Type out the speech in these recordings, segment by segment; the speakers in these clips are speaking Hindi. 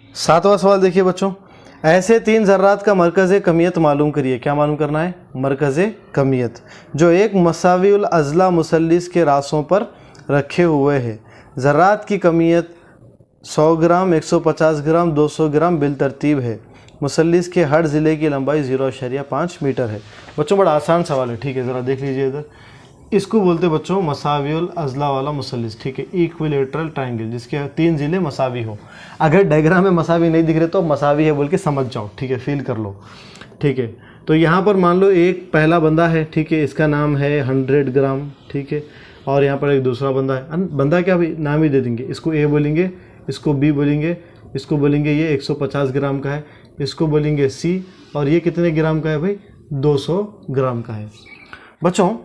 7वां सवाल देखिए बच्चों, ऐसे 3 ज़र्रात का मरकज़ कमियत मालूम करिए। क्या मालूम करना है? मरकज़ कमियत जो एक मसाविउल अज़ला मुसल्लिस के रासों पर रखे हुए हैं। ज़र्रात की कमियत 100 ग्राम, 150 ग्राम, 200 ग्राम बिल तरतीब है। मुसल्लिस के हर ज़िले की लंबाई 0.5 मीटर है। बच्चों बड़ा आसान सवाल है, ठीक है, ज़रा देख लीजिए इधर। इसको बोलते बच्चों मसाविउल अज़ला वाला मुसल्लिस, ठीक है, इक्विलेटरल ट्रायंगल जिसके 3 ज़िले मसावी हो। अगर डायग्राम में मसावी नहीं दिख रहे तो मसावी है बोल के समझ जाओ, ठीक है, फील कर लो, ठीक है। तो यहाँ पर मान लो एक पहला बंदा है, ठीक है, इसका नाम है 100 ग्राम, ठीक है, और यहाँ पर एक दूसरा बंदा है। बंदा क्या भाई, नाम ही दे देंगे, इसको ए बोलेंगे, इसको बी बोलेंगे, इसको बोलेंगे ये 150 ग्राम का है, इसको बोलेंगे सी, और ये कितने ग्राम का है भाई, 200 ग्राम का है। बच्चों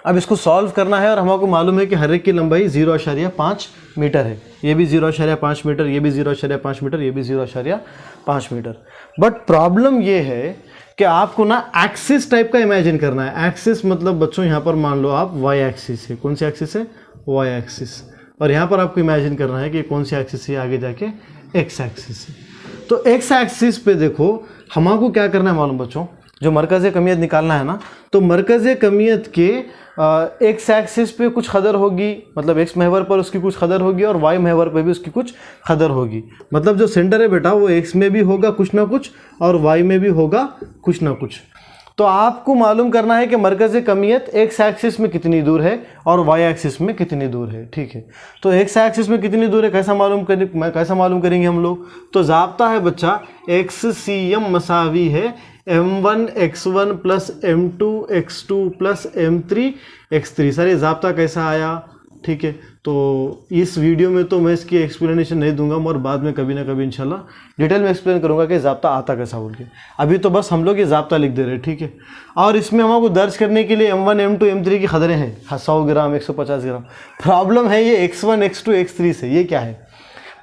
अब इसको सॉल्व करना है और हमको मालूम है कि हर एक की लंबाई 0.5 मीटर है। ये भी 0.5 मीटर, ये भी 0.5 मीटर, ये भी 0.5 मीटर। बट प्रॉब्लम ये है कि आपको ना एक्सिस टाइप का इमेजिन करना है। एक्सिस मतलब बच्चों यहाँ पर मान लो आप वाई एक्सिस है। कौन सी एक्सिस है? Y axis. और यहाँ पर आपको इमेजिन करना है कि कौन सी एक्सिस है, आगे जाके एक्स एक्सिस है। तो एक्स एक्सिस पे देखो हमको क्या करना है मालूम बच्चों, जो मरकज़ कमियत निकालना है ना, तो मरकज़ कमियत के एक्स एक्सिस पे कुछ कदर होगी, मतलब एक्स महवर पर उसकी कुछ कदर होगी और वाई महवर पे भी उसकी कुछ कदर होगी। मतलब जो सेंटर है बेटा वो एक्स में भी होगा कुछ ना कुछ और वाई में भी होगा कुछ ना कुछ। तो आपको मालूम करना है कि मरकज़ कमियत एक्स एक्सिस में कितनी दूर है और वाई एक्सिस में कितनी दूर है, ठीक है। तो एक्स एक्सिस में कितनी दूर है कैसा मालूम करेंगे हम लोग? तो ज़ाब्ता है बच्चा एक्स सी एम मसावी है m1 x1 plus m2 x2 plus m3 x3। Sir ये ज़ाब्ता कैसा आया, ठीक है। तो इस वीडियो में तो मैं इसकी एक्सप्लेनेशन नहीं दूंगा, और बाद में कभी ना कभी इंशाल्लाह डिटेल में एक्सप्लेन करूंगा कि ज़ाब्ता आता कैसा बोल के। अभी तो बस हम लोग ये ज़ाब्ता लिख दे रहे हैं, ठीक है। और इसमें हमको दर्ज करने के लिए m1 m2 m3 की खदरें हैं, 100 ग्राम 150 ग्राम। प्रॉब्लम है ये x1 x2 x3 से। ये क्या है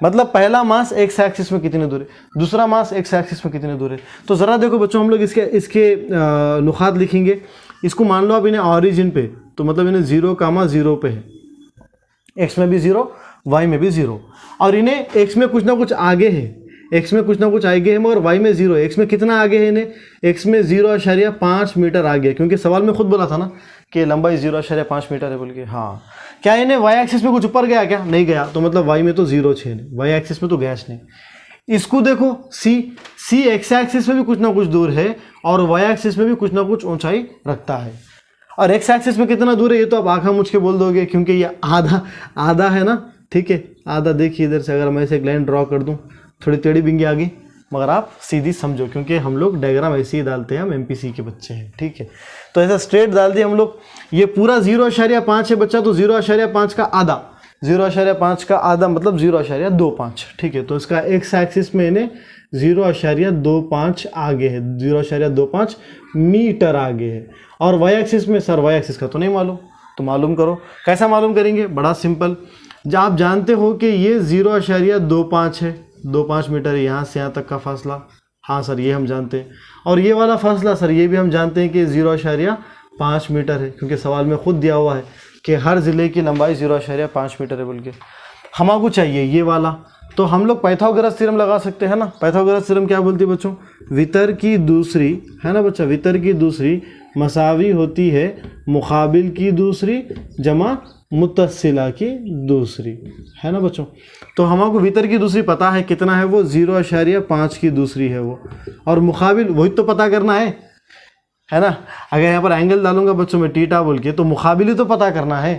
मतलब पहला मास एक्स एक्सिस में कितनी दूर है, दूसरा मास एक्स एक्सिस में कितनी दूर है। तो ज़रा देखो बच्चों हम लोग इसके नुकात लिखेंगे। इसको मान लो आप इन्हें ऑरिजिन पे, तो मतलब इन्हें 0, 0 पे है, एक्स में भी 0 वाई में भी 0, और इन्हें एक्स में कुछ ना कुछ आगे है, एक्स में कुछ ना कुछ आगे है मगर वाई में 0 है। एक्स में कितना आगे है इन्हें? एक्स में 0.5 मीटर आगे, क्योंकि सवाल में खुद बोला था ना कि लंबाई 0.5 मीटर है बोल के। हाँ, क्या इन्हें वाई एक्सिस में कुछ ऊपर गया क्या? नहीं गया, तो मतलब वाई में तो 0 है, वाई एक्सिस में तो गया नहीं। इसको देखो सी एक्स एक्सिस में भी कुछ ना कुछ दूर है और वाई एक्सिस में भी कुछ ना कुछ ऊंचाई रखता है। और एक्स एक्सिस में कितना दूर है ये तो आप आंखा मुझ के बोल दोगे, क्योंकि ये आधा है ना, ठीक है, आधा। देखिए इधर से अगर मैं इसे एक लाइन ड्रॉ कर दूं, थोड़ी टेढ़ी बिंगी आ गई, मगर आप सीधी समझो, क्योंकि हम लोग डायग्राम ऐसे ही डालते हैं, हम एमपीसी के बच्चे हैं, ठीक है। तो ऐसा स्ट्रेट डाल दिए हम लोग। ये पूरा 0.5 है बच्चा, तो 0.5 का आधा, 0.5 का आधा मतलब 0.25, ठीक है। तो इसका एक्स एक्सिस में इन्हें 0.25 आगे है, 0.25 मीटर आगे है। और वाई एक्सिस में, सर वाई एक्सिस का तो नहीं मालूम, तो मालूम करो। कैसा मालूम करेंगे? बड़ा सिंपल। जब आप जानते हो कि ये 0.25 है, 25 मीटर है यहाँ से यहाँ तक का फासला, हाँ सर ये हम जानते हैं। और ये वाला फासला सर ये भी हम जानते हैं कि 0.5 मीटर है, क्योंकि सवाल में खुद दिया हुआ है कि हर ज़िले की लंबाई 0.5 मीटर है बोल के। हमको चाहिए ये वाला, तो हम लोग पाइथागोरस थ्योरम लगा सकते हैं ना। पाइथागोरस थ्योरम क्या बोलती है बच्चों? वितर की दूसरी, है ना बच्चा, वितर की दूसरी मसावी होती है मुकाबिल की दूसरी जमा मुत्तसिला की दूसरी, है ना बच्चों। तो हमको वितर की दूसरी पता है कितना है, वो 0.5 की दूसरी है वो, और मुकाबिल वही तो पता करना है ना। अगर यहाँ पर एंगल डालूंगा बच्चों में टीटा बोल के, तो मुकाबिल ही तो पता करना है।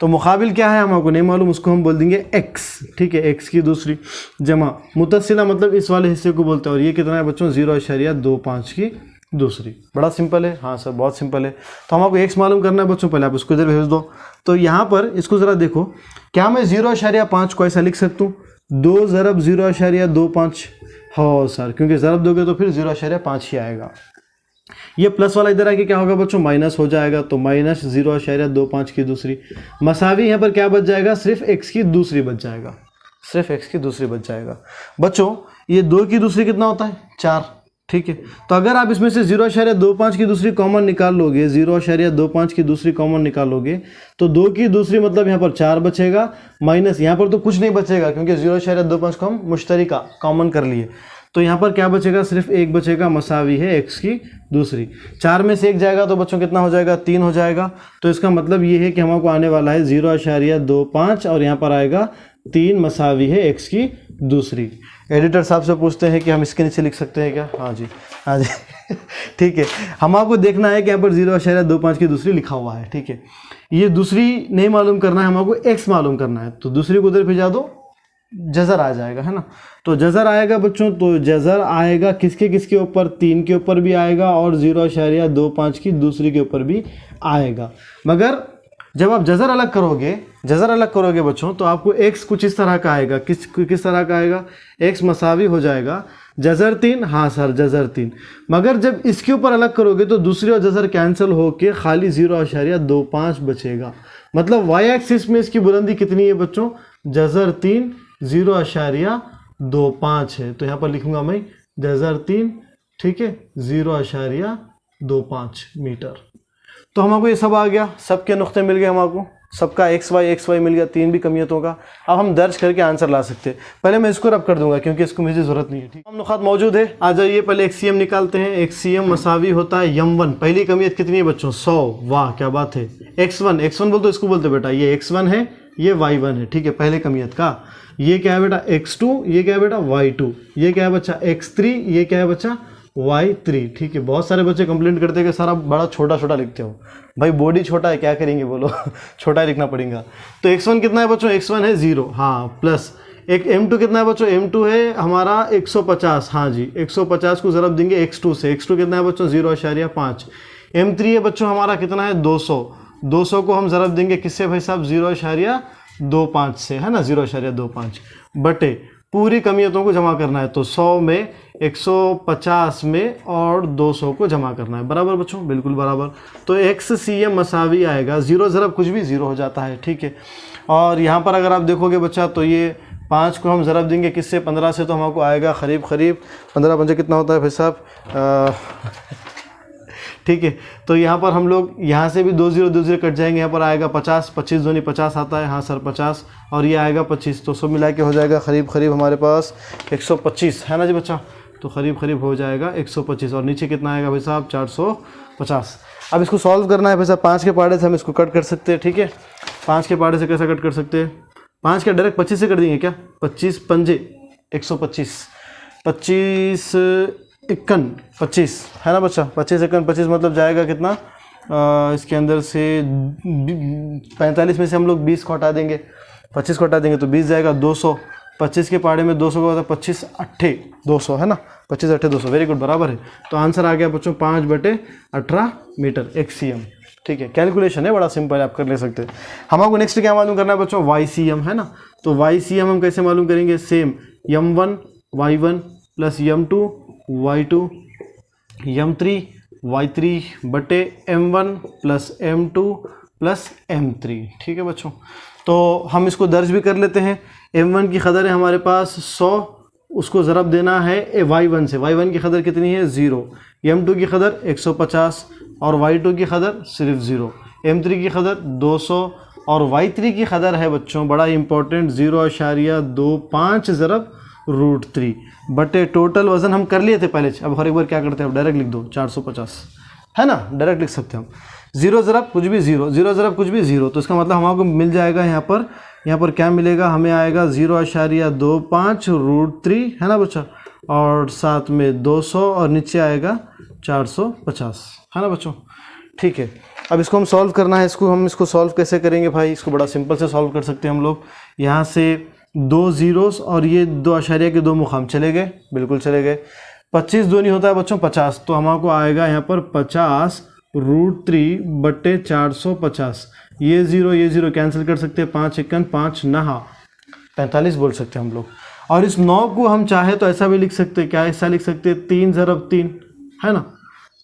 तो मुकाबिल क्या है हमको नहीं मालूम, उसको हम बोल देंगे एक्स, ठीक है, एक्स की दूसरी जमा मुत्तसिला मतलब इस वाले हिस्से को बोलते हैं। और ये कितना है बच्चों? 0.25 की दूसरी। बड़ा सिंपल है, हाँ सर बहुत सिंपल है। तो हमको एक्स मालूम करना है बच्चों, पहले आप उसको इधर भेज दो। तो यहाँ पर इसको ज़रा देखो, क्या मैं 0.5 को ऐसा लिख सकता हूँ? 2 ज़रब 0.25, हाँ सर, क्योंकि ज़रब दोगे तो फिर 0.5 ही आएगा। ये प्लस वाला इधर आके क्या होगा बच्चों? माइनस हो जाएगा, तो माइनस 0.25 की दूसरी मसावी यहाँ पर क्या बच जाएगा? सिर्फ एक्स की दूसरी बच जाएगा, सिर्फ एक्स की दूसरी बच जाएगा। बच्चों ये 2 की दूसरी कितना होता है? 4, ठीक है। तो अगर आप इसमें से 0.25 की दूसरी कॉमन निकाल लोगे, 0.25 की दूसरी कॉमन निकालोगे तो 2 की दूसरी मतलब यहाँ पर 4 बचेगा, माइनस यहाँ पर तो कुछ नहीं बचेगा क्योंकि 0.25 को हम मुश्तरिका कॉमन कर लिए। तो यहाँ पर क्या बचेगा, सिर्फ 1 बचेगा, मसावी है x की दूसरी। 4 में से 1 जाएगा तो बच्चों कितना हो जाएगा, 3 हो जाएगा। तो इसका मतलब ये है कि हमको आने वाला है 0.25 और यहाँ पर आएगा 3 मसावी है x की दूसरी। एडिटर साहब से पूछते हैं कि हम इसके नीचे लिख सकते हैं क्या? हाँ जी, हाँ जी ठीक है। हमको देखना है कि यहाँ पर 0.25 की दूसरी लिखा हुआ है। ठीक है, ये दूसरी नहीं मालूम करना है, हमको x मालूम करना है। तो दूसरी को उधर भेजा दो, जज़र आ जाएगा, है ना। तो जज़र आएगा बच्चों, तो जज़र आएगा किसके किसके ऊपर, 3 के ऊपर भी आएगा और 0.25 की दूसरी के ऊपर भी आएगा। मगर जब आप जज़र अलग करोगे बच्चों, तो आपको x कुछ इस तरह का आएगा। किस तरह का आएगा, x मसावी हो जाएगा जज़र 3, हाँ सर जज़र 3। मगर जब इसके ऊपर अलग करोगे तो दूसरी और जज़र कैंसिल होके खाली 0.25 बचेगा। मतलब y एक्सिस में इसकी बुलंदी कितनी है बच्चों, जज़र 3 0.25 है। तो यहाँ पर लिखूंगा मैं जज़र 3, ठीक है, 0.25 मीटर। तो हमको ये सब आ गया, सबके नुक्ते मिल गए, हमको सबका एक्स वाई मिल गया, 3 भी कमियतों का। अब हम दर्ज करके आंसर ला सकते हैं। पहले मैं इसको रब कर दूंगा क्योंकि इसको मुझे ज़रूरत नहीं है। ठीक, हम नुकात मौजूद है, आ जाइए पहले एक्सीएम निकालते हैं। एक्सीएम मसावी होता है यम1। पहली कमियत कितनी है बच्चों, 100। वाह क्या बात है। x1 बोल तो इसको बोलते बेटा, ये x1 है, ये y1 है। ठीक है, पहले कमियत का। ये क्या है बेटा x2, ये क्या है बेटा y2, ये क्या है बच्चा x3, ये क्या है बच्चा y3। ठीक है, बहुत सारे बच्चे कंप्लेंट करते हैं कि सारा बड़ा छोटा छोटा लिखते हो। भाई बॉडी छोटा है, क्या करेंगे बोलो छोटा ही लिखना पड़ेगा। तो x1 कितना है बच्चों, x1 है 0, हाँ, प्लस एक m2 कितना है बच्चों, m2 है हमारा 150, हाँ जी, 150 को ज़रब देंगे x2 से। x2 कितना है बच्चों, 0.5। m3 है बच्चों हमारा कितना है, 200। 200 को हम ज़रब देंगे किससे भाई साहब, 0.25 से, है ना, 0.25 बटे पूरी कमियतों को जमा करना है। तो 100 में, 150 में और 200 को जमा करना है। बराबर बच्चों, बिल्कुल बराबर। तो XCM मसावी आएगा, 0 ज़रब कुछ भी 0 हो जाता है। ठीक है, और यहाँ पर अगर आप देखोगे बच्चा तो ये 5 को हम ज़रब देंगे किससे, 15 से। तो हमको आएगा करीब 15 पंजे कितना होता है भाई साहब, ठीक है। तो यहाँ पर हम लोग यहाँ से भी 2 0 कट जाएंगे, यहाँ पर आएगा 50, 25 दूनी 50 आता है, हाँ सर 50, और ये आएगा 25। तो सब मिला के हो जाएगा करीब हमारे पास 125, है ना जी बच्चा। तो करीब हो जाएगा 125, और नीचे कितना आएगा भाई साहब, 450। अब इसको सॉल्व करना है भाई साहब। 5 के पहाड़े से हम इसको कट कर सकते हैं। ठीक है, 5 के पहाड़े से कैसा कट कर सकते हैं, 5 का डायरेक्ट 25 से कर देंगे क्या, 25 पंजे 125, 25 इक्कन 25, है ना बच्चा। 25 इक्कन 25 मतलब जाएगा कितना, इसके अंदर से 45 में से हम लोग 20 को हटा देंगे, 25 को हटा देंगे तो 20 जाएगा, 200। 25 के पहाड़े में 200 का होता है 25 अट्ठे 200, है ना, 25 अट्ठे 200, वेरी गुड, बराबर है। तो आंसर आ गया बच्चों 5/18 मीटर XCM। ठीक है, कैलकुलेशन है, बड़ा सिंपल है, आप कर ले सकते हैं। हमको नेक्स्ट क्या मालूम करना है बच्चों, YCM, है ना। तो YCM हम कैसे मालूम करेंगे, same M1 Y1 plus M2 Y2 M3 Y3 बटे M1 plus M2 plus M3। ठीक है बच्चों, तो हम इसको दर्ज भी कर लेते हैं। M1 की कदर है हमारे पास 100, उसको ज़रब देना है Y1 से। Y1 की कदर कितनी है, 0। M2 की कदर 150 और Y2 की कदर सिर्फ 0। M3 की कदर 200 और Y3 की कदर है बच्चों, बड़ा इंपॉर्टेंट, 0.25 ज़रब √3 बटे टोटल वज़न हम कर लिए थे पहले। अब हर एक बार क्या करते हैं, अब डायरेक्ट लिख दो 450, है ना, डायरेक्ट लिख सकते हैं हम। 0 ज़रब कुछ भी 0, 0 ज़रब कुछ भी 0। तो इसका मतलब हमको मिल जाएगा यहाँ पर क्या मिलेगा, हमें आएगा 0.25 √3, है ना बच्चा, और साथ में 200 और नीचे आएगा 450, है ना बच्चों। ठीक है, अब इसको हम सॉल्व करना है। इसको सॉल्व कैसे करेंगे भाई, इसको बड़ा सिंपल से सॉल्व कर सकते हैं हम लोग। यहाँ से 2 ज़ीरोस और ये 2 अशारिया के 2 मुकाम चले गए, बिल्कुल चले गए। 25 दूनी होता है बच्चों 50, तो हमको आएगा यहाँ पर 50 √3 बटे 450। ये 0 कैंसिल कर सकते हैं, 5 इक्कन 5 नहा 45 बोल सकते हैं हम लोग। और इस 9 को हम चाहे तो ऐसा भी लिख सकते हैं, क्या ऐसा लिख सकते हैं, 3 ज़रब 3, है ना,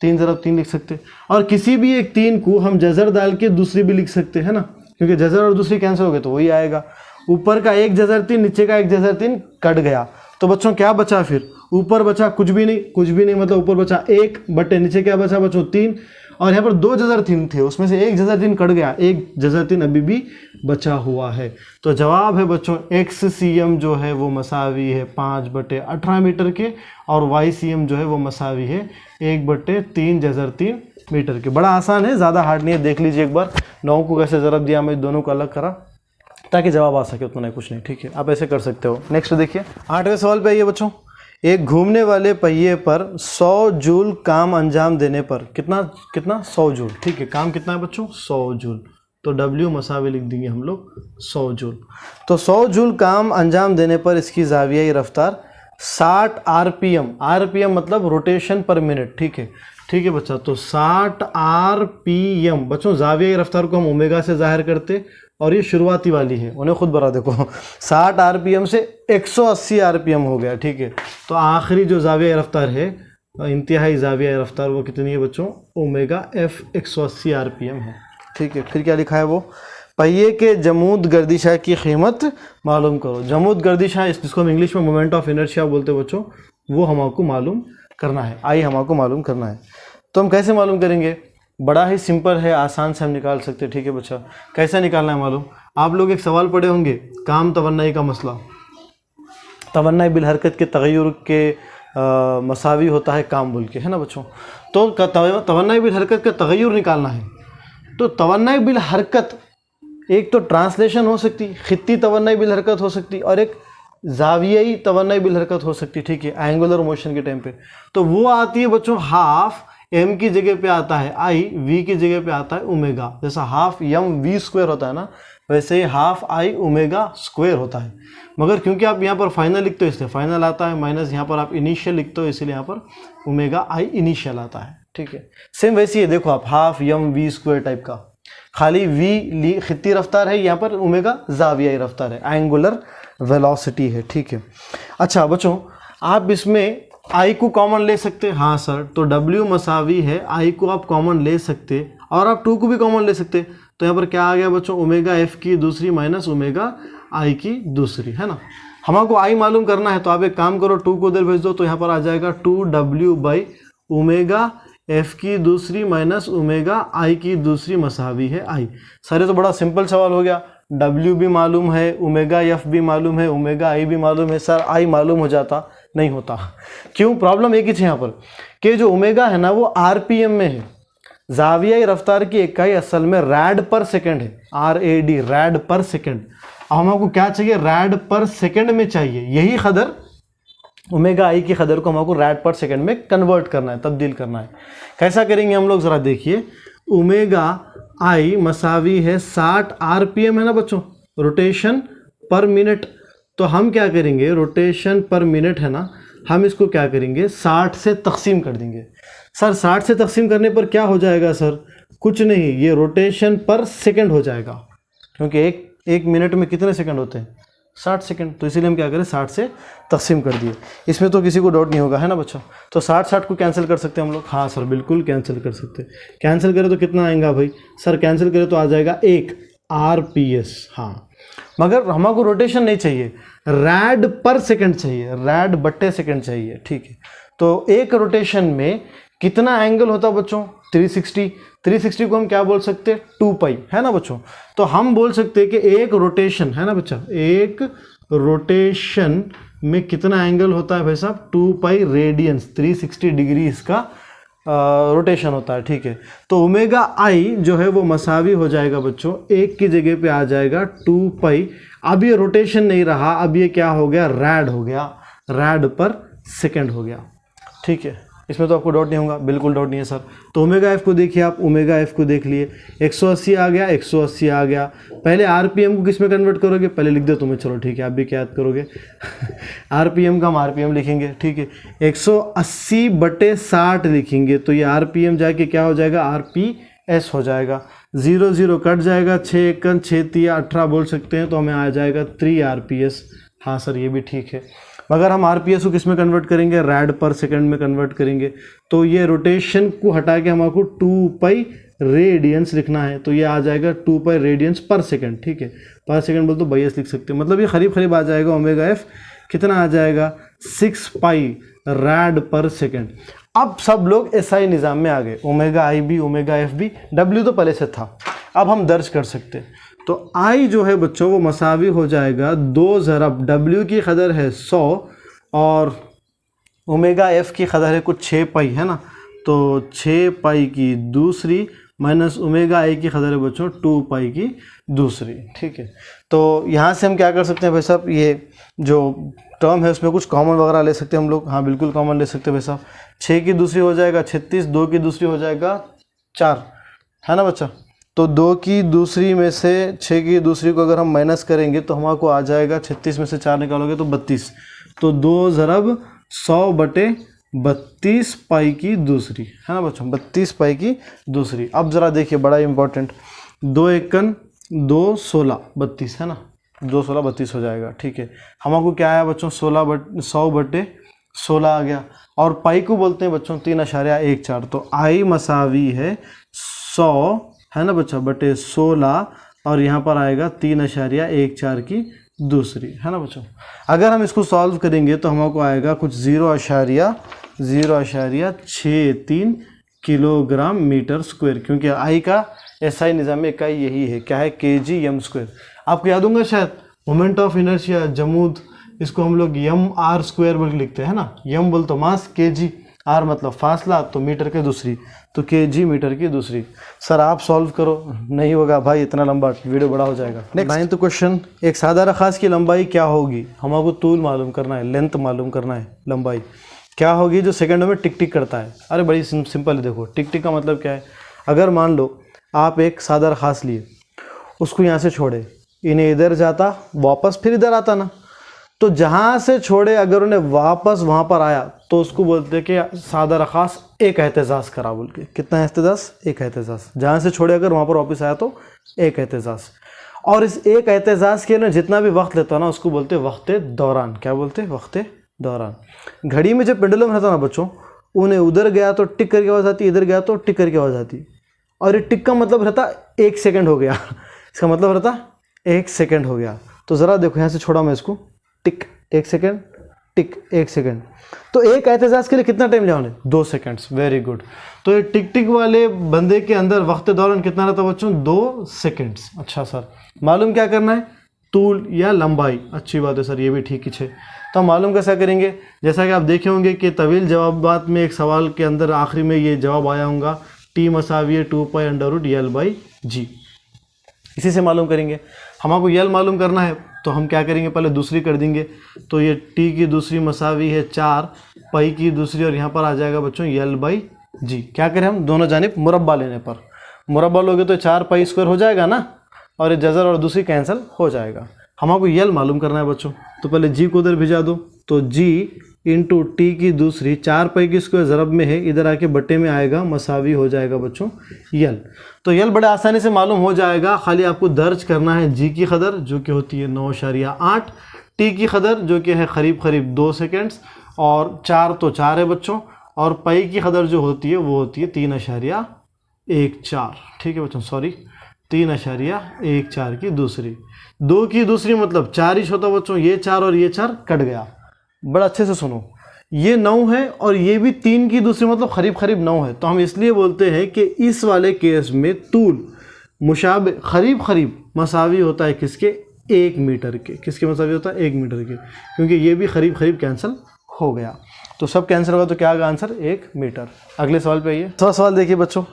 3 ज़रब 3 लिख सकते हैं। और किसी भी एक 3 को हम जज़र डाल के दूसरी भी लिख सकते हैं, है ना, क्योंकि जज़र और दूसरी कैंसिल हो गए तो वही आएगा। ऊपर का 1 जज़र 3, नीचे का 1 जज़र 3 कट गया, तो बच्चों क्या बचा फिर, ऊपर बचा कुछ भी नहीं, मतलब ऊपर बचा 1 बटे नीचे क्या बचा बच्चों 3, और यहाँ पर 2 जज़र 3 थे, उसमें से 1 जज़र 3 कट गया, 1 जज़र 3 अभी भी बचा हुआ है। तो जवाब है बच्चों XCM जो है वो मसावी है 5 बटे 18 मीटर के, और YCM जो है वो मसावी है 1 बटे 3 जज़र 3 मीटर के। बड़ा आसान है, ज़्यादा हार्ड नहीं है। देख लीजिए एक बार 9 को कैसे ज़रब दिया, मैं दोनों को अलग करा ताकि जवाब आ सके, उतना नहीं कुछ नहीं, ठीक है, आप ऐसे कर सकते हो। नेक्स्ट देखिए 8वें सवाल पे आइए बच्चों। एक घूमने वाले पहिए पर 100 जूल काम अंजाम देने पर कितना 100 जूल, ठीक है। काम कितना है बच्चों 100 जूल, तो W मसावी लिख देंगे हम लोग 100 जूल। तो 100 जूल काम अंजाम देने पर इसकी ज़ावियाई रफ्तार 60 RPM मतलब रोटेशन पर मिनट, ठीक है बच्चा। तो 60 RPM बच्चों, ज़ावियाई रफ्तार को हम ओमेगा से जाहिर करते, और ये शुरुआती वाली है, उन्हें खुद बता देखो 60 RPM से 180 RPM हो गया, ठीक है। तो आखिरी जो ज़ावियाई रफ्तार है, इंतहाई ज़ावियाई रफ्तार, वो कितनी है बच्चों ओमेगा F 180 RPM है, ठीक है। फिर क्या लिखा है वो, पहिए के जमूद गर्दिशा की कीमत मालूम करो। जमूद गर्दिशा जिसको हम इंग्लिश में मोमेंट ऑफ इनर्शिया बोलते हैं बच्चों, वो हमको मालूम करना है, आई हमको मालूम करना है। तो हम कैसे मालूम करेंगे, बड़ा ही सिंपल है, आसान से हम निकाल सकते हैं, ठीक है बच्चा। कैसे निकालना है मालूम, आप लोग एक सवाल पढ़े होंगे, काम तवन्नाई का मसला, तवन्नाई बिल हरकत के तगय्युर के मसावी होता है काम बोल के, है ना बच्चों। तो तवन्नाई बिल हरकत का तगय्युर निकालना है, तो तवन्नाई बिल हरकत एक तो ट्रांसलेशन हो सकती, खित्ती तवन्नाई बिल हरकत हो सकती, और एक ज़ावियाई तवन्नाई बिल हरकत हो सकती, ठीक है, एंगुलर मोशन के टाइम पे। तो वो आती है बच्चों हाफ m की जगह पे आता है I, v की जगह पे आता है ओमेगा। जैसा हाफ m v स्क्वायर होता है ना, वैसे ही हाफ I ओमेगा स्क्वायर होता है। मगर क्योंकि आप यहाँ पर फाइनल लिखते हो इसलिए फाइनल आता है, माइनस यहाँ पर आप इनिशियल लिखते हो इसलिए यहाँ पर ओमेगा I इनिशियल आता है, ठीक है। सेम वैसे ही देखो आप half m v square type का, खाली v खित्ती रफ्तार है, यहाँ पर ओमेगा ज़ावियाई रफ्तार है, एंगुलर वेलोसिटी है, ठीक है। अच्छा बच्चों, आप इसमें I को कॉमन ले सकते हैं, हाँ सर। तो W मसावी है, I को आप कॉमन ले सकते, और आप 2 को भी कॉमन ले सकते। तो यहाँ पर क्या आ गया बच्चों, ओमेगा F की दूसरी माइनस ओमेगा I की दूसरी, है ना। हमको I मालूम करना है, तो आप एक काम करो, 2 को उधर भेज दो, तो यहाँ पर आ जाएगा 2W बाई ओमेगा F की दूसरी माइनस ओमेगा I की दूसरी मसावी है I। सर ये तो बड़ा सिंपल सवाल हो गया, W भी मालूम है, ओमेगा F भी मालूम है, ओमेगा I भी मालूम है, सर I मालूम हो जाता, नहीं होता। क्यों, प्रॉब्लम एक ही है यहाँ पर कि जो ओमेगा है ना वो RPM में है, ज़ावियाई रफ्तार की इकाई असल में रैड पर सेकंड है, RAD रैड पर सेकंड। अब हमको क्या चाहिए, रैड पर सेकंड में चाहिए, यही कदर ओमेगा I की कदर को हमको रैड पर सेकंड में कन्वर्ट करना है, तब्दील करना है। कैसा करेंगे हम लोग, ज़रा देखिए, ओमेगा I मसावी है 60 RPM है ना बच्चों, रोटेशन पर मिनट। तो हम क्या करेंगे, रोटेशन पर मिनट है ना, हम इसको क्या करेंगे 60 से तकसीम कर देंगे। सर 60 से तकसीम करने पर क्या हो जाएगा सर, कुछ नहीं, ये रोटेशन पर सेकंड हो जाएगा, क्योंकि एक मिनट में कितने सेकंड होते हैं 60 सेकंड। तो इसीलिए हम क्या करें 60 से तकसीम कर दिए, इसमें तो किसी को डाउट नहीं होगा, है ना बच्चा। तो 60 को कैंसिल कर सकते हैं हम लोग, हाँ सर बिल्कुल कैंसिल कर सकते हैं। कैंसिल करें तो कितना आएगा भाई, सर कैंसिल करें तो आ जाएगा 1 RPS, हाँ। मगर हमको रोटेशन नहीं चाहिए, रैड पर सेकंड चाहिए, रैड बट्टे सेकंड चाहिए, ठीक है। तो एक रोटेशन में कितना एंगल होता है बच्चों, 360 को हम क्या बोल सकते हैं 2 पाई, है ना बच्चों। तो हम बोल सकते हैं कि एक रोटेशन, है ना बच्चा, एक रोटेशन में कितना एंगल होता है भाई साहब 2 पाई रेडियंस, 360 डिग्री इसका रोटेशन होता है, ठीक है। तो ओमेगा I जो है वो मसावी हो जाएगा बच्चों, एक की जगह पे आ जाएगा 2 पाई। अब ये रोटेशन नहीं रहा, अब ये क्या हो गया, रैड हो गया, रैड पर सेकंड हो गया, ठीक है। इसमें तो आपको डाउट नहीं होगा, बिल्कुल डाउट नहीं है सर। तो ओमेगा F को देखिए आप, ओमेगा F को देख लिए, 180 आ गया, 180 आ गया। पहले RPM को किस में कन्वर्ट करोगे, पहले लिख दो तुम्हें, चलो ठीक है, आप भी क्या याद करोगे RPM का हम RPM लिखेंगे, ठीक है। 180 बटे 60 लिखेंगे, तो ये RPM जाके क्या हो जाएगा, RPS हो जाएगा। 0 0 कट जाएगा, 6 1 6 3 18 बोल सकते हैं, तो हमें आ जाएगा 3 RPS। हाँ सर ये भी ठीक है, मगर हम RPS को किस में कन्वर्ट करेंगे, रैड पर सेकंड में कन्वर्ट करेंगे। तो ये रोटेशन को हटा के हमको 2 पाई रेडियंस लिखना है, तो ये आ जाएगा 2 पाई रेडियंस पर सेकंड, ठीक है। पर सेकंड बोल तो 22 लिख सकते हैं, मतलब ये करीब करीब आ जाएगा ओमेगा F कितना आ जाएगा 6 पाई रैड पर सेकेंड। अब सब लोग एसआई निज़ाम में आ गए, omega I B, omega F B, W तो पहले से था, अब हम दर्ज कर सकते हैं। तो आई जो है बच्चों वो मसावी हो जाएगा 2 ज़रब डब्ल्यू की कदर है 100 और ओमेगा एफ की कदर है कुछ 6 पाई है ना, तो 6 पाई की दूसरी माइनस ओमेगा आई की कदर है बच्चों 2 पाई की दूसरी। ठीक है, तो यहाँ से हम क्या कर सकते हैं भाई साहब, ये जो टर्म है उसमें कुछ कॉमन वगैरह ले सकते हैं हम लोग। हाँ बिल्कुल कॉमन ले सकते हैं भाई साहब। 6 की दूसरी हो जाएगा 36, 2 की दूसरी हो जाएगा 4, है ना बच्चा। तो 2 की दूसरी में से 6 की दूसरी को अगर हम माइनस करेंगे तो हमारे को आ जाएगा 36 में से 4 निकालोगे तो 32, तो 2 ज़रब 100/32 पाई की दूसरी, है ना बच्चों, 32 पाई की दूसरी। अब ज़रा देखिए बड़ा इंपॉर्टेंट, 2 एकन 2 16 32 है ना, 2 16 32 हो जाएगा। ठीक है, हमको क्या आया बच्चों 100/16 आ गया, और पाई को बोलते हैं बच्चों 3.14। तो आई मसावी है 100 है ना बच्चा बटे 16, और यहाँ पर आएगा 3.14 की दूसरी, है ना बच्चों। अगर हम इसको सॉल्व करेंगे तो हमको आएगा कुछ 0.63 किलोग्राम मीटर स्क्वायर, क्योंकि आई का एसआई निज़ाम में इकाई यही है, क्या है केजी एम स्क्वायर। आपको याद होगा शायद मोमेंट ऑफ इनर्शिया जमूद, इसको हम लोग एम आर स्क्वायर बोल लिखते हैं ना, एम बोल तो मास, केजी, आर मतलब फासला, तो मीटर के दूसरी, तो केजी मीटर की दूसरी। सर आप सॉल्व करो, नहीं होगा भाई इतना लंबा, वीडियो बड़ा हो जाएगा। नेक्स्ट 9th क्वेश्चन, एक सादा रखास की लंबाई क्या होगी, हमको तूल मालूम करना है, लेंथ मालूम करना है, लंबाई क्या होगी जो सेकंडों में टिक टिक करता है। अरे बड़ी सिंपल है, देखो टिक टिक का मतलब क्या है। अगर मान लो आप एक सादा रखास लिए, उसको यहाँ से छोड़े, इन्हें इधर जाता वापस फिर इधर आता ना, तो जहाँ से छोड़े अगर उन्हें वापस वहाँ पर आया तो उसको बोलते हैं कि सादा रखास एक एहतजाज करा बोल के। कितना एहतजाज, एक एहतजाज। जहाँ से छोड़े अगर वहाँ पर वापस आया तो एक एहतजाज। और इस एक एहतजाज के लिए जितना भी वक्त लेता ना उसको बोलते हैं वक्त दौरान। क्या बोलते हैं, वक्त दौरान। घड़ी में जब पेंडुलम रहता ना बच्चों, उन्हें उधर गया तो टिक करके आवाज़ आती, इधर गया तो टिक करके आवाज़ आती, और ये टिक का मतलब रहता 1 सेकेंड हो गया, इसका मतलब रहता 1 सेकेंड हो गया। तो ज़रा देखो यहाँ से छोड़ा मैं इसको, टिक 1 सेकेंड, टिक 1 सेकेंड, तो एक एहतजाज के लिए कितना टाइम लिया उन्हें, 2 सेकेंड्स। Very good. तो ये टिक टिक वाले बंदे के अंदर वक्त दौरान कितना रहता है बच्चों, 2 सेकेंड्स। अच्छा सर मालूम क्या करना है, तूल या लंबाई। अच्छी बात है सर, ये भी ठीक ही है। तो हम मालूम कैसा करेंगे, जैसा कि आप देखे होंगे कि तवील जवाबात में एक सवाल के अंदर आखिरी में ये जवाब आया होगा, टी मसावी 2π√L/g। इसी से मालूम करेंगे। हमको यल मालूम करना है तो हम क्या करेंगे, पहले दूसरी कर देंगे, तो ये टी की दूसरी मसावी है 4 पाई की दूसरी, और यहाँ पर आ जाएगा बच्चों L/g। क्या करें हम, दोनों जानिब मुरब्बा लेने पर, मुरब्बा लोगे तो 4 पाई स्क्वायर हो जाएगा ना, और ये जज़र और दूसरी कैंसिल हो जाएगा। हमको यल मालूम करना है बच्चों, तो पहले जी को उधर भिजा दो, तो जी इंटू टी की दूसरी 4 पाई की स्क्वायर ज़रब में है, इधर आके बट्टे में आएगा, मसावी हो जाएगा बच्चों यल। तो यल बड़े आसानी से मालूम हो जाएगा, खाली आपको दर्ज करना है जी की कदर जो कि होती है 9.8, टी की कदर जो कि है करीब 2 सेकेंड्स, और 4 तो 4 है बच्चों, और पाई की कदर जो होती है वो होती है 3.14। ठीक है बच्चों, सॉरी 3.14 की दूसरी। 2 की दूसरी मतलब 4 ही होता बच्चों, ये 4 और ये 4 कट गया। बड़ा अच्छे से सुनो, ये 9 है और ये भी 3 की दूसरी मतलब करीब 9 है। तो हम इसलिए बोलते हैं कि इस वाले केस में तूल मुशाबे करीब मसावी होता है किसके, 1 मीटर के। किसके मसावी होता है, 1 मीटर के, क्योंकि ये भी करीब कैंसिल हो गया। तो सब कैंसिल होगा तो क्या आएगा आंसर, 1 मीटर। अगले सवाल पे आइए। दूसरा सवाल देखिए बच्चों,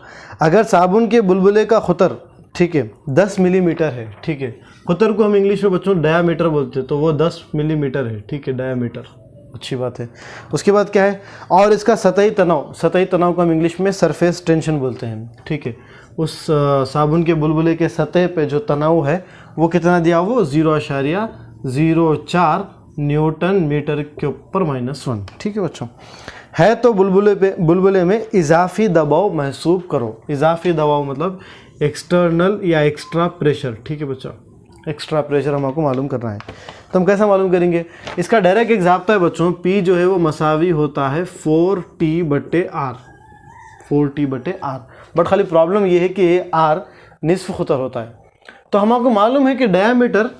अगर साबुन के बुलबुले का खुतर, ठीक है, 10 मिलीमीटर है, ठीक है, खुतर को हम इंग्लिश में बच्चों डायामीटर बोलते हैं, तो वो 10 मिलीमीटर है, ठीक है, डायामीटर। अच्छी बात है। उसके बाद क्या है, और इसका सतही तनाव को हम इंग्लिश में सरफेस टेंशन बोलते हैं, ठीक है। उस साबुन के बुलबुले के सतह पे जो तनाव है वो कितना दिया, वो 0.04 न्यूटन मीटर के ऊपर -1, ठीक है बच्चों। है तो बुलबुले में इजाफी दबाव महसूब करो। इजाफी दबाव मतलब एक्सटर्नल या एक्स्ट्रा प्रेशर, ठीक है बच्चों, एक्स्ट्रा प्रेशर हमको मालूम करना है। तो हम कैसा मालूम करेंगे, इसका डायरेक्ट एग्जाम्पल है बच्चों, P जो है वो मसावी होता है 4T/R, 4T/R। बट खाली प्रॉब्लम ये है कि R निस्फ खुतर होता है। तो हमको मालूम है कि डायामीटर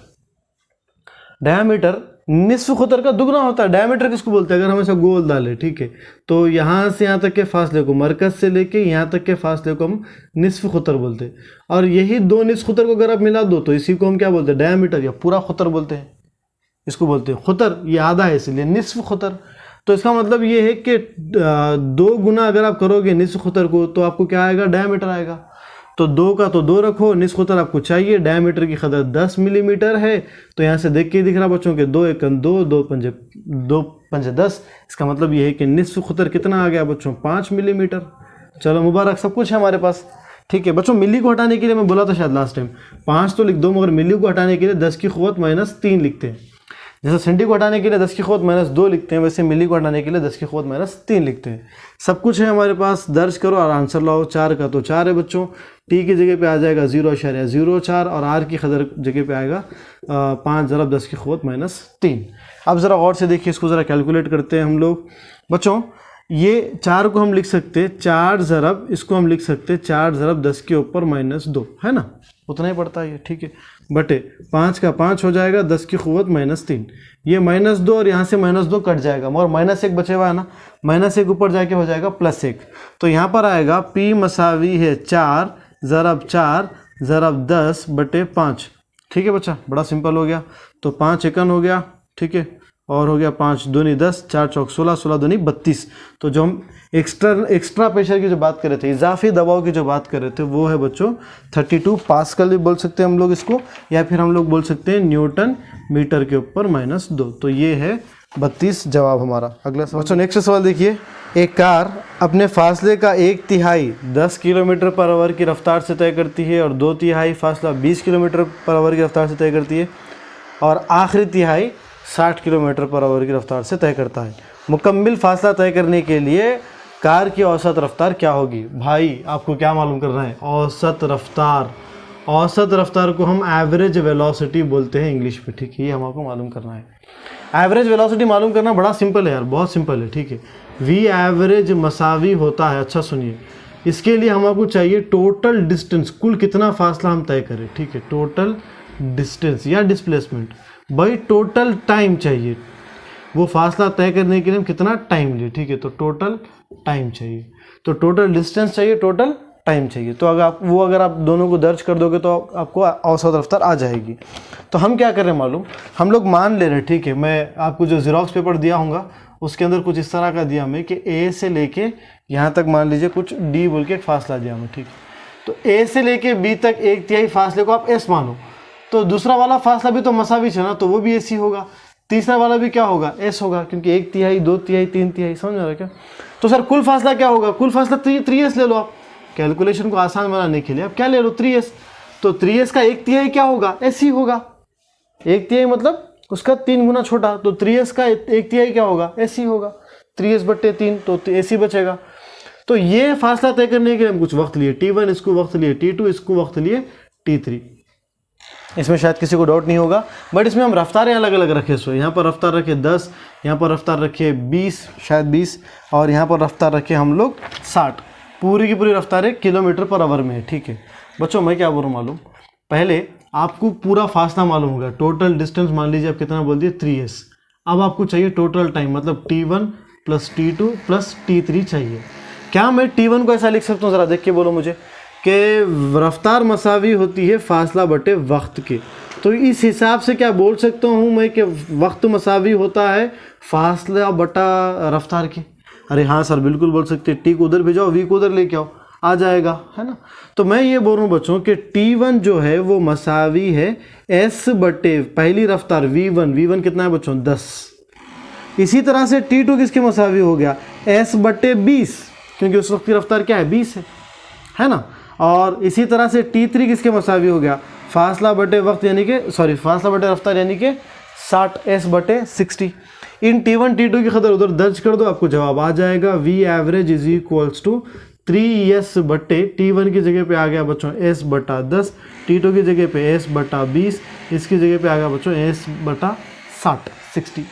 डायमीटर निस्फ खुतर का दुगना होता है। डायमीटर किसको बोलते हैं? अगर हम ऐसा गोल डालें, ठीक है, तो यहाँ से यहाँ तक के फासले को, मरकज से लेके यहाँ तक के फासले को हम निस्फ खुतर बोलते हैं। और यही दो निस्फ खुतर को अगर आप मिला दो तो इसी को हम क्या बोलते हैं? डायमीटर या पूरा खुतर बोलते हैं। इसको बोलते हैं खुतर, ये आधा है इसलिए निस्फ खुतर। तो इसका मतलब ये है कि 2 गुना अगर आप करोगे निस्फ खुतर को तो आपको क्या आएगा? डायमीटर आएगा। तो 2 का तो 2 रखो, निस्फ खुतर आपको चाहिए। डायमीटर की कदर 10 मिलीमीटर है, तो यहाँ से देख के दिख रहा बच्चों के 2 एकम 2, 2 पंजे 10। इसका मतलब ये है कि निस्फ खुतर कितना आ गया बच्चों? 5 मिलीमीटर। चलो मुबारक, सब कुछ है हमारे पास, ठीक है बच्चों। मिली को हटाने के लिए मैं बोला था शायद लास्ट टाइम 5 तो लिख दो, मगर मिली को हटाने के लिए 10 की क़ुव्वत -3 लिखते हैं। जैसे सेंटी को हटाने के लिए 10 की क़ुव्वत -2 लिखते हैं, वैसे मिली को हटाने के लिए 10 की क़ुव्वत -3 लिखते हैं। सब कुछ है हमारे पास, दर्ज करो और आंसर लाओ। 4 का तो 4 है बच्चों, टी की जगह पे आ जाएगा 0.04 और आर की कदर जगह पे आएगा 5 ज़रब 10 की क़ुव्वत -3। अब ज़रा गौर से देखिए, इसको ज़रा कैलकुलेट करते हैं हम लोग बच्चों। ये 4 को हम लिख सकते हैं 4 ज़रब, इसको हम लिख सकते हैं 4 ज़रब 10 के ऊपर -2, है ना? उतना ही पड़ता है ये, ठीक है, बटे 5 का 5 हो जाएगा 10 की क़ुव्वत -3। ये -2 और यहाँ से -2 कट जाएगा, मगर -1 बचे हुआ है ना, -1 ऊपर जाके हो जाएगा +1। तो यहाँ पर आएगा P मसावी है 4 ज़रब 4 ज़रब 10 बटे 5। ठीक है बच्चा, बड़ा सिंपल हो गया। तो 5 एकन हो गया, ठीक है, और हो गया 5 दूनी 10, 4 चौक 16, 16 दूनी 32। तो जो हम एक्स्ट्रा प्रेशर की जो बात कर रहे थे, इजाफी दबाव की जो बात कर रहे थे, वो है बच्चों 32 पास्कल भी बोल सकते हैं हम लोग इसको, या फिर हम लोग बोल सकते हैं न्यूटन मीटर के ऊपर -2। तो ये है 32 जवाब हमारा। अगला सवाल बच्चों, नेक्स्ट सवाल देखिए। एक कार अपने फासले का 1/3 10 किलोमीटर पर आवर की रफ्तार से तय करती है और 2/3 फासला 20 किलोमीटर पर आवर की रफ्तार से तय करती है और आखिरी तिहाई 60 किलोमीटर पर आवर की रफ्तार से तय करता है। मुकम्मिल फासला तय करने के लिए कार की औसत रफ्तार क्या होगी? भाई आपको क्या मालूम करना है? औसत रफ्तार। औसत रफ्तार को हम एवरेज वेलोसिटी बोलते हैं इंग्लिश में, ठीक है, ये हम आपको मालूम करना है। एवरेज वेलोसिटी मालूम करना बड़ा सिंपल है यार, बहुत सिंपल है, ठीक है। वी एवरेज मसावी होता है, अच्छा सुनिए, इसके लिए हम आपको चाहिए टोटल डिस्टेंस, कुल कितना फासला हम तय करें, ठीक है, टोटल डिस्टेंस या डिस्प्लेसमेंट बाई टोटल टाइम चाहिए। वो फासला तय करने के लिए हम कितना टाइम लिए, ठीक है, तो टोटल टाइम चाहिए। तो टोटल डिस्टेंस चाहिए, टोटल टाइम चाहिए। तो अगर आप दोनों को दर्ज कर दोगे तो आपको औसत रफ्तार आ जाएगी। तो हम क्या कर रहे हैं मालूम, हम लोग मान ले रहे हैं, ठीक है, मैं आपको जो ज़ेरॉक्स पेपर दिया होगा उसके अंदर कुछ इस तरह का दिया मैं कि ए से लेके यहाँ तक मान लीजिए कुछ डी बोल के एक फासला दिया मैं, ठीक है। तो ए से लेके बी तक 1/3 फासले को आप एस मानो, तो दूसरा वाला फासला भी तो मसावी है ना, तो वो भी एस ही होगा। तीसरा वाला भी क्या होगा? एस होगा, क्योंकि 1/3 2/3 3/3, समझ आ रहा है क्या? तो सर कुल फासला क्या होगा? कुल फासला 3s ले लो आप, कैलकुलेशन को आसान बनाने के लिए आप क्या ले लो? 3s। तो 3s का 1/3 क्या होगा? एस ही होगा। 1/3 मतलब उसका 3 गुना छोटा, तो 3s का 1/3 क्या होगा? एस ही होगा। 3s/3, तो एस ही बचेगा। तो ये फासला तय करने के लिए हम कुछ वक्त लिए, T1 इसको वक्त लिए, T2 इसको वक्त लिए, T3। इसमें शायद किसी को डाउट नहीं होगा, बट इसमें हम रफ्तारें अलग अलग रखे। सो यहाँ पर रफ्तार रखे 10, यहाँ पर रफ्तार रखे 20, शायद 20, और यहाँ पर रफ्तार रखे हम लोग 60। पूरी की पूरी रफ्तारें किलोमीटर पर आवर में है, ठीक है बच्चों। मैं क्या बोल रहा हूँ मालूम, पहले आपको पूरा फासला मालूम होगा, टोटल डिस्टेंस मान लीजिए आप कितना बोल दिए 3s। अब आपको चाहिए टोटल टाइम, मतलब T1 + T2 + T3 चाहिए। क्या मैं T1 को ऐसा लिख सकता हूँ? ज़रा देख के बोलो मुझे, कि रफ्तार मसावी होती है फासला बटे वक्त के। तो इस हिसाब से क्या बोल सकता हूँ मैं कि वक्त मसावी होता है फासला बटा रफ्तार के? अरे हाँ सर, बिल्कुल बोल सकते हैं। टी को उधर भेजाओ, वी को उधर लेके आओ, आ जाएगा, है ना। तो मैं ये बोल रहा हूँ बच्चों कि T1 जो है वो मसावी है S बटे पहली रफ्तार V1 कितना है बच्चों? 10। इसी तरह से T2 किसके मसावी हो गया? S बटे 20, क्योंकि उस वक्त की रफ्तार क्या है? 20 है ना। और इसी तरह से T3 किसके मसावी हो गया? फासला बटे वक्त यानी कि फासला बटे रफ्तार यानी कि 60, S बटे 60। इन T1 T2 की कदर उधर दर्ज कर दो, आपको जवाब आ जाएगा। V एवरेज = 3s बटे T1 की जगह पे आ गया बच्चों S बटा 10, T2 की जगह पे S बटा 20, इसकी जगह पे आ गया बच्चों S बटा 60।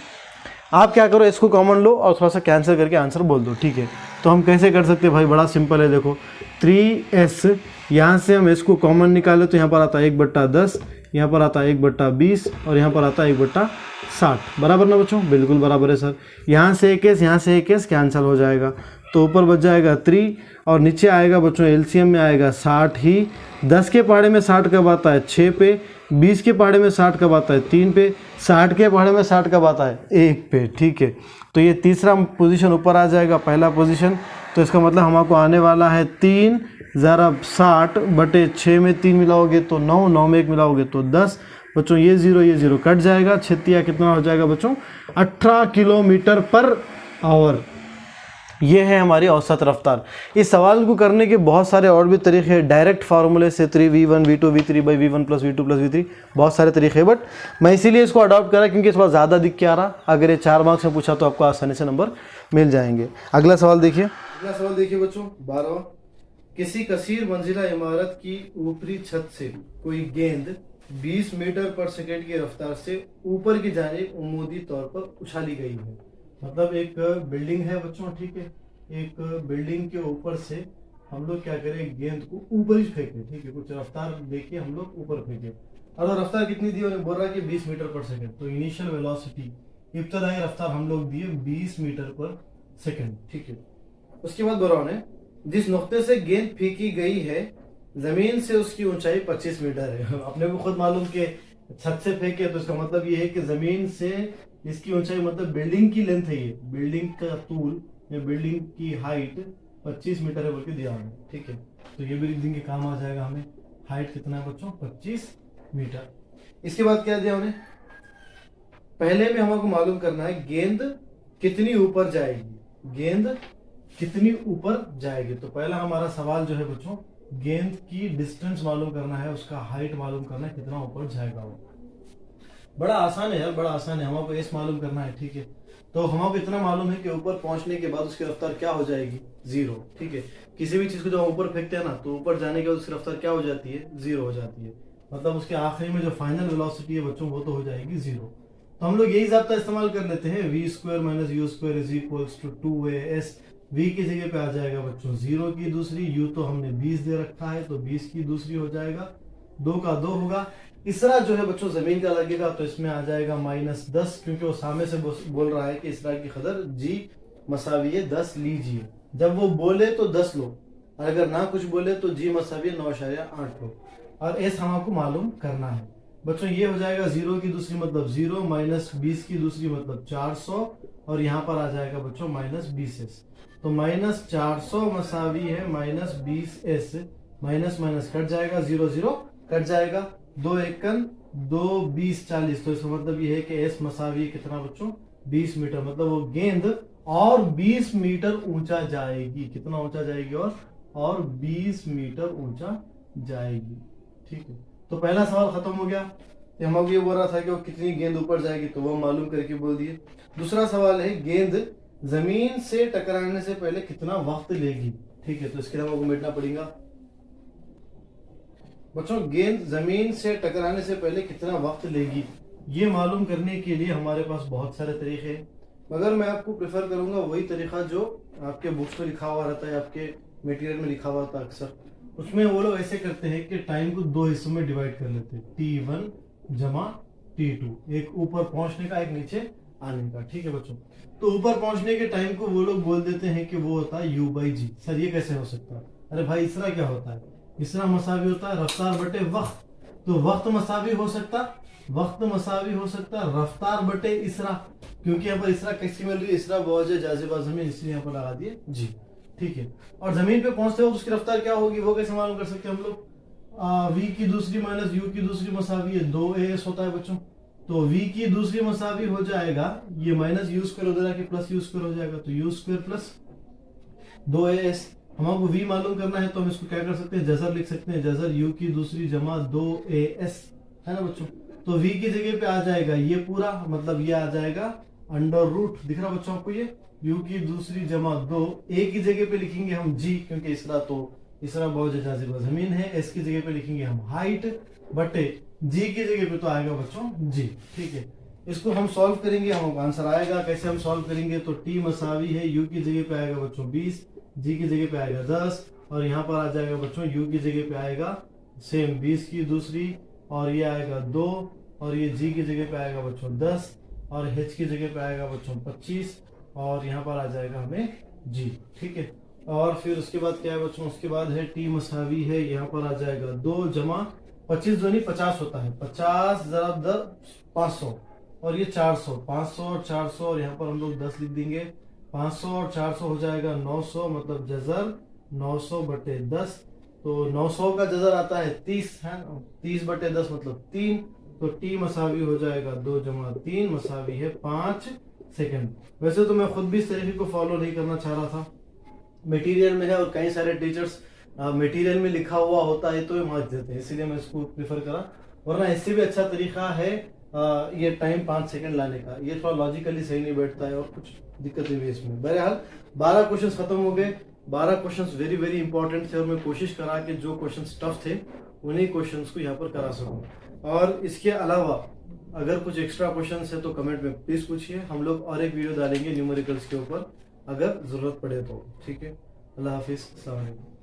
आप क्या करो, इसको कॉमन लो और थोड़ा सा कैंसिल करके आंसर बोल दो, ठीक है। तो हम कैसे कर सकते हैं भाई? बड़ा सिंपल है, देखो 3s यहाँ से हम इसको कॉमन निकाले तो यहाँ पर आता है 1/10, यहाँ पर आता है 1/20 और यहाँ पर आता है 1/60। बराबर ना बच्चों? बिल्कुल बराबर है सर। यहाँ से एक एस, यहाँ से एक एस कैंसिल हो जाएगा, तो ऊपर बच जाएगा 3 और नीचे आएगा बच्चों एलसीएम में आएगा 60 ही। 10 के पहाड़े में 60 कब आता है? 6 पे। 20 के पहाड़े में 60 कब आता है? 3 पे। 60 के पहाड़े में 60 कब आता है? 1 पे। ठीक है, तो ये तीसरा पोजीशन ऊपर आ जाएगा, पहला पोजीशन। तो इसका मतलब हमको आने वाला है 3 ज़रा 60/6 में 3 मिलाओगे तो 9, 9 में 1 मिलाओगे तो 10। बच्चों ये 0 कट जाएगा, 6 कितना हो जाएगा बच्चों? 18 किलोमीटर पर आवर। ये है हमारी औसत रफ्तार। इस सवाल को करने के बहुत सारे और भी तरीके हैं, डायरेक्ट फार्मूले से 3v1 v2 v3 by v1 + v2 + v3, बहुत सारे तरीके हैं, बट मैं इसीलिए इसको अडॉप्ट करा क्योंकि इस बार ज़्यादा दिख के आ रहा। अगर ये 4 मार्क्स में पूछा तो आपको आसानी से नंबर मिल जाएंगे। अगला सवाल देखिए, अगला सवाल देखिए बच्चों 12वां। किसी कसीर मंजिला इमारत की ऊपरी छत से कोई गेंद 20 मीटर पर सेकेंड की रफ्तार से ऊपर की जानिब उमूदी तौर पर उछाली गई है। मतलब एक बिल्डिंग है बच्चों, ठीक है, एक बिल्डिंग के ऊपर से हम लोग क्या करें, गेंद को ऊपर ही फेंके, ठीक है, कुछ रफ्तार देके हम लोग ऊपर फेंके। और रफ्तार कितनी दी? उन्हें बोल रहा है कि 20 मीटर पर सेकंड। तो इनिशियल वेलोसिटी, इब्तदाई रफ्तार हम लोग दिए 20 मीटर पर सेकंड, ठीक है। उसके बाद बोल रहा उन्हें जिस नुक्ते से गेंद फेंकी गई है जमीन से उसकी ऊंचाई 25 मीटर है। अपने को खुद मालूम कि छत से फेंके तो इसका मतलब ये है कि जमीन से इसकी ऊंचाई, मतलब बिल्डिंग की लेंथ है, ये बिल्डिंग का तूल या बिल्डिंग की हाइट 25 मीटर है बोल के दिया हमें, ठीक है। तो ये भी लिख देंगे, काम आ जाएगा हमें। हाइट कितना है बच्चों? 25 मीटर। इसके बाद क्या दिया उन्हें? पहले में हमको मालूम करना है गेंद कितनी ऊपर जाएगी, गेंद कितनी ऊपर जाएगी। तो पहला हमारा सवाल जो है बच्चों, गेंद की डिस्टेंस मालूम करना है, उसका हाइट मालूम करना है, कितना ऊपर जाएगा वो। बड़ा आसान है यार, बड़ा आसान है। हमको एस मालूम करना है, ठीक है। तो हमको इतना मालूम है कि ऊपर पहुंचने के बाद उसकी रफ्तार क्या हो जाएगी? 0, ठीक है। किसी भी चीज को जब हम ऊपर फेंकते हैं ना, तो ऊपर जाने के बाद उसकी रफ्तार क्या हो जाती है? 0 हो जाती है। मतलब उसके आखिरी में जो फाइनल वेलोसिटी है बच्चों, वो तो हो जाएगी 0। तो हम लोग यही ज़ाब्ता इस्तेमाल कर लेते हैं, v² - u² = 2as। v की जगह पे आ जाएगा बच्चों 0 की दूसरी, u तो हमने 20 दे रखा है तो 20 की दूसरी हो जाएगा, 2 का 2 होगा। इसरा जो है बच्चों जमीन का लगेगा तो इसमें आ जाएगा -10, क्योंकि वो सामने से बोल रहा है कि इसरा की कदर g = 10 लीजिए। जब वो बोले तो 10 लो, और अगर ना कुछ बोले तो g = 9.8 लो। और एस हमको मालूम करना है बच्चों। ये हो जाएगा 0 की दूसरी मतलब 0, -20 की दूसरी मतलब 400, और यहाँ पर आ जाएगा बच्चों -20s। तो -400 = है -20s, माइनस माइनस कट जाएगा, 0 0 कट जाएगा, 2 एकन 2 20 40। तो इसका मतलब ये है कि एस = कितना बच्चों? 20 मीटर। मतलब वो गेंद और 20 मीटर ऊंचा जाएगी। कितना ऊंचा जाएगी? और 20 मीटर ऊंचा जाएगी, ठीक है। तो पहला सवाल खत्म हो गया। हम ये बोल रहा था कि वो कितनी गेंद ऊपर जाएगी, तो वो मालूम करके बोल दिए। दूसरा सवाल है गेंद जमीन से टकराने से पहले कितना वक्त लेगी, ठीक है। तो इसके लिए हमको मिटना पड़ेगा बच्चों। गेंद जमीन से टकराने से पहले कितना वक्त लेगी, ये मालूम करने के लिए हमारे पास बहुत सारे तरीके हैं, मगर मैं आपको प्रेफर करूंगा वही तरीका जो आपके बुक्स में लिखा हुआ रहता है, आपके मटेरियल में लिखा हुआ था अक्सर। उसमें वो लोग ऐसे करते हैं कि टाइम को 2 हिस्सों में डिवाइड कर लेते हैं, T1 = T2, एक ऊपर पहुंचने का, एक नीचे आने का, ठीक है बच्चों। तो ऊपर पहुंचने के टाइम को वो लोग बोल देते हैं कि वो होता है U/g। सर ये कैसे हो सकता है? अरे भाई इसरा क्या होता है? इसरा मसावी होता है रफ्तार बटे वक्त। तो वक्त मसावी हो सकता, वक्त मसावी हो सकता रफ्तार बटे इसरा, क्योंकि यहाँ पर इसरा कैसी मिल रही है? इसरा बौजे जाजिबा जमीन, इसलिए यहाँ पर लगा दिए जी, ठीक है। और जमीन पे पहुंचते हो तो उसकी रफ्तार क्या होगी, वो कैसे मालूम कर सकते हैं हम लोग? v की दूसरी माइनस u की दूसरी मसावी है 2as होता है बच्चों। तो v की दूसरी मसावी हो जाएगा, ये -u² उधर आके +u² हो जाएगा, तो u² + 2as। हमको v मालूम करना है तो हम इसको क्या कर सकते हैं? जजर लिख सकते हैं, जजर u की दूसरी जमा 2as, है ना बच्चों। तो v की जगह पे आ जाएगा ये पूरा, मतलब ये आ जाएगा √, दिख रहा बच्चों आपको? ये u की दूसरी जमा 2, a की जगह पे लिखेंगे हम g, क्योंकि इसरा बहुत जाजिबा जमीन है। s की जगह पे लिखेंगे हम हाइट बटे g की जगह पे तो आएगा बच्चों g, ठीक है। इसको हम सॉल्व करेंगे, हमको आंसर आएगा। कैसे हम सॉल्व करेंगे? तो t = है, u की जगह पे आएगा बच्चों 20, g की जगह पे आएगा 10, और यहाँ पर आ जाएगा बच्चों u की जगह पे आएगा सेम 20 की दूसरी, और ये आएगा 2, और ये g की जगह पे आएगा बच्चों 10, और h की जगह पे आएगा बच्चों 25, और यहाँ पर आ जाएगा हमें g। ठीक है, और फिर उसके बाद क्या है बच्चों, उसके बाद है t मसावी है, यहाँ पर आ जाएगा 2 जमा 25 दूनी 50 होता है, 50 ज़रब 500, और ये 400, 500 और 400, और यहाँ पर हम लोग 10 लिख देंगे। 500 और 400 हो जाएगा 900, मतलब जजर 900 बटे 10, तो 900 का जजर आता है 30 है, 30 बटे 10 मतलब 3, तो टी मसावी हो जाएगा 2 जमा 3 मसावी है 5 सेकंड। वैसे तो मैं खुद भी इस तरीके को फॉलो नहीं करना चाह रहा था, मटेरियल में है और कई सारे टीचर्स मटेरियल में लिखा हुआ होता है तो ये मार्क्स देते हैं, इसीलिए मैं इसको प्रेफर करा, वरना इससे भी अच्छा तरीका है ये टाइम 5 सेकंड लाने का। ये थोड़ा लॉजिकली सही नहीं बैठता है और कुछ दिक्कतें भी इसमें। बहरहाल 12 क्वेश्चन खत्म हो गए। 12 क्वेश्चन वेरी वेरी इंपॉर्टेंट थे और मैं कोशिश करा कि जो क्वेश्चन टफ थे उन्हीं क्वेश्चन को यहाँ पर करा सकूँ। और इसके अलावा अगर कुछ एक्स्ट्रा क्वेश्चन है तो कमेंट में प्लीज पूछिए, हम लोग और एक वीडियो डालेंगे न्यूमेरिकल्स के ऊपर अगर जरूरत पड़े तो। ठीक है, अल्लाह हाफिज, अस्सलाम वालेकुम।